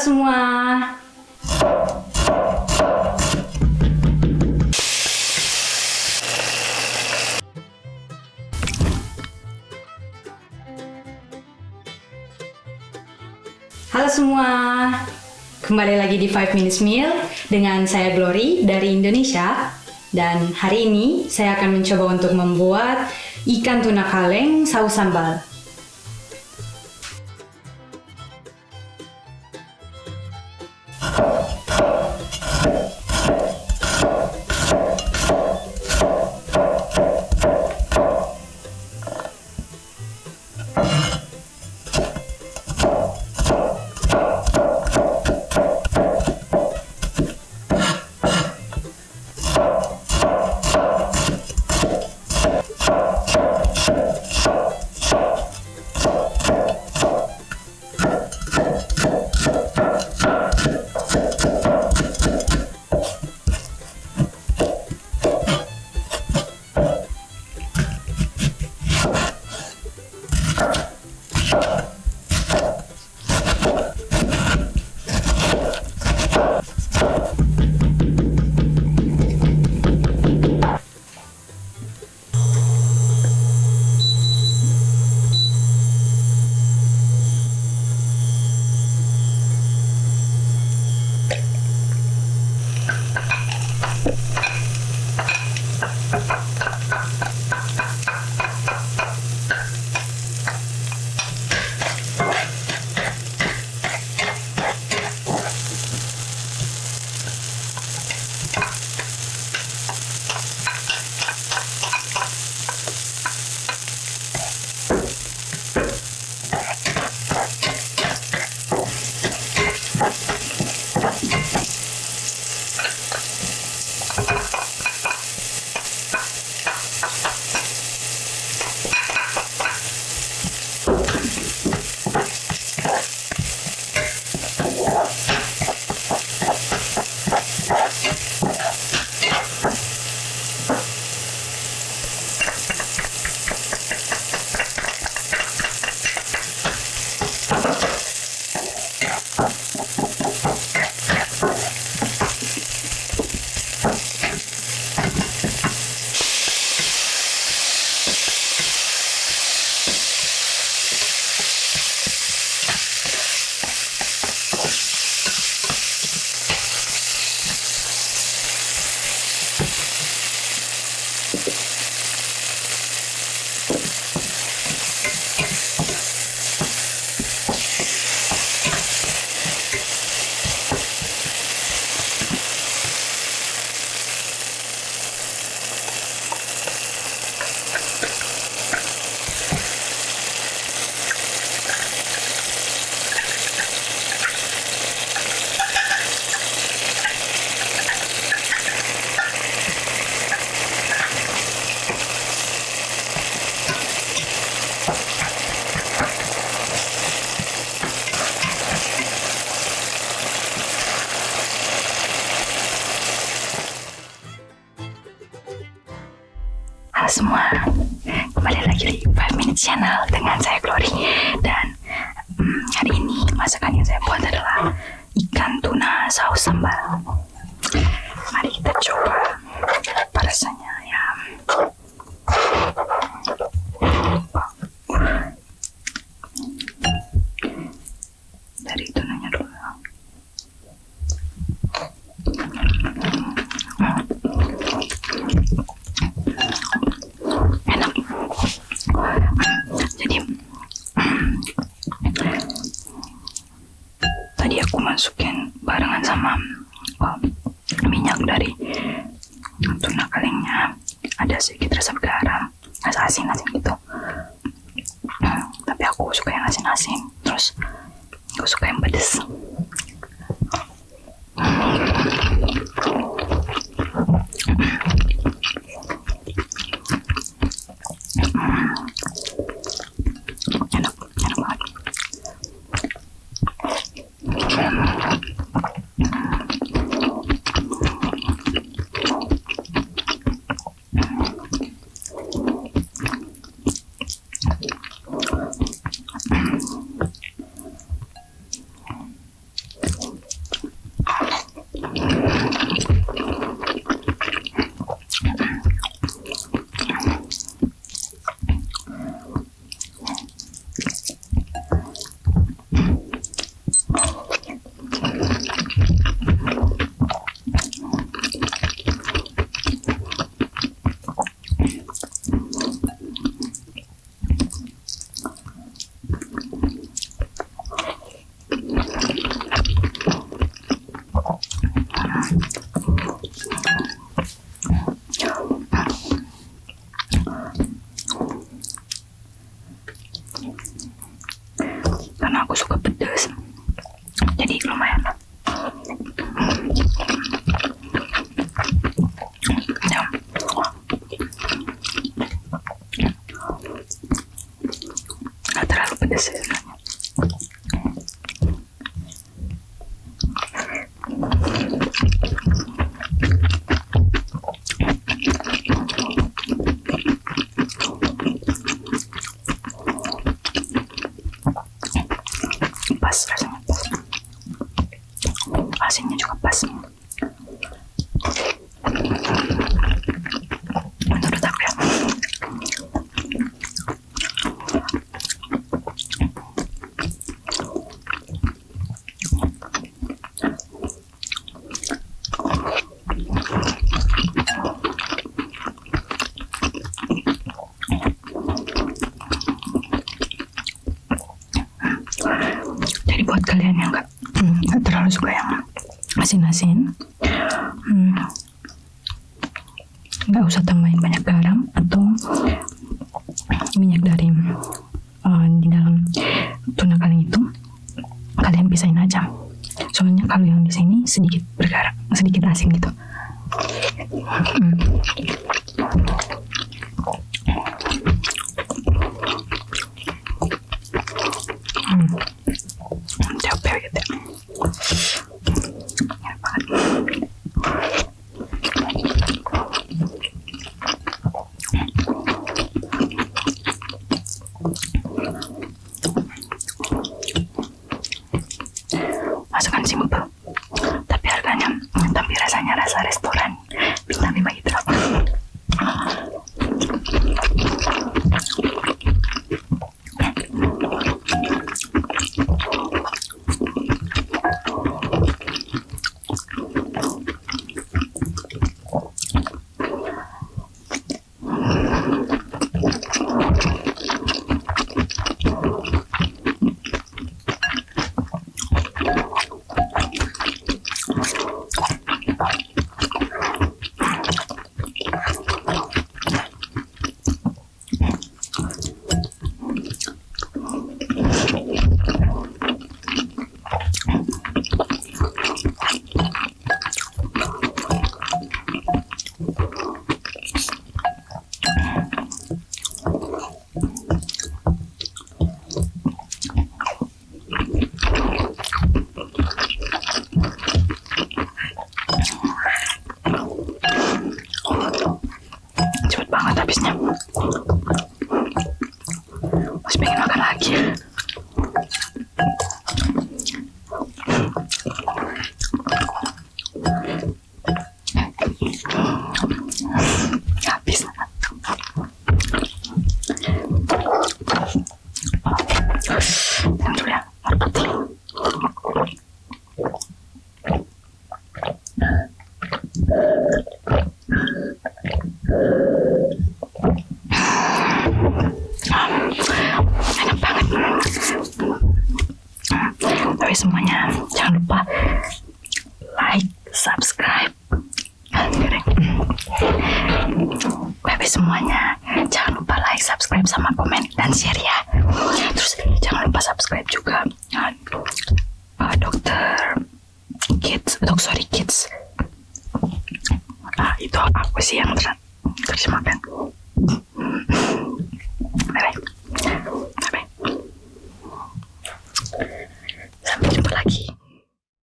semua. Halo semua. Kembali lagi di 5 Minutes Meal dengan saya Glory dari Indonesia. Dan hari ini saya akan mencoba untuk membuat ikan tuna kaleng saus sambal. Halo semua, kembali lagi di 5 Minutes Channel dengan saya Glory. Dan hari ini masakan yang saya buat adalah ikan tuna saus sambal. Mari kita coba apa rasanya ya. Dari tunanya dulu. Enak. Jadi tadi aku masukin barengan sama minyak dari tuna kalengnya, ada sedikit resep garam, asin gitu. Tapi aku suka yang asin, terus aku suka yang pedes. Enak banget. Jadi lumayan lah. Ya. Nggak terlalu pedas ya sebenarnya. Pas rasanya, pas. Asinnya juga pas. Menurut aku ya. Jadi buat kalian yang nggak terlalu suka yang asin-asin, nggak usah tambahin banyak garam atau minyak dari di dalam tuna kalian itu, kalian pisahin aja. Soalnya kalau yang di sini sedikit bergaram, sedikit asin gitu. Capek gitu ya. Enak banget. Masakan simple, tapi harganya, tapi rasanya rasa restoran bintang 5 gitu. Cepet banget habisnya. Masih pengen makan lagi. Habis. Yang dulu ya, merpati. Enak banget. Tapi semuanya jangan lupa like, subscribe. Bapak semuanya jangan lupa like, subscribe, sama komen dan share ya. Terus jangan lupa subscribe juga Dokter Kids. Itu aku sih yang terjemahkan.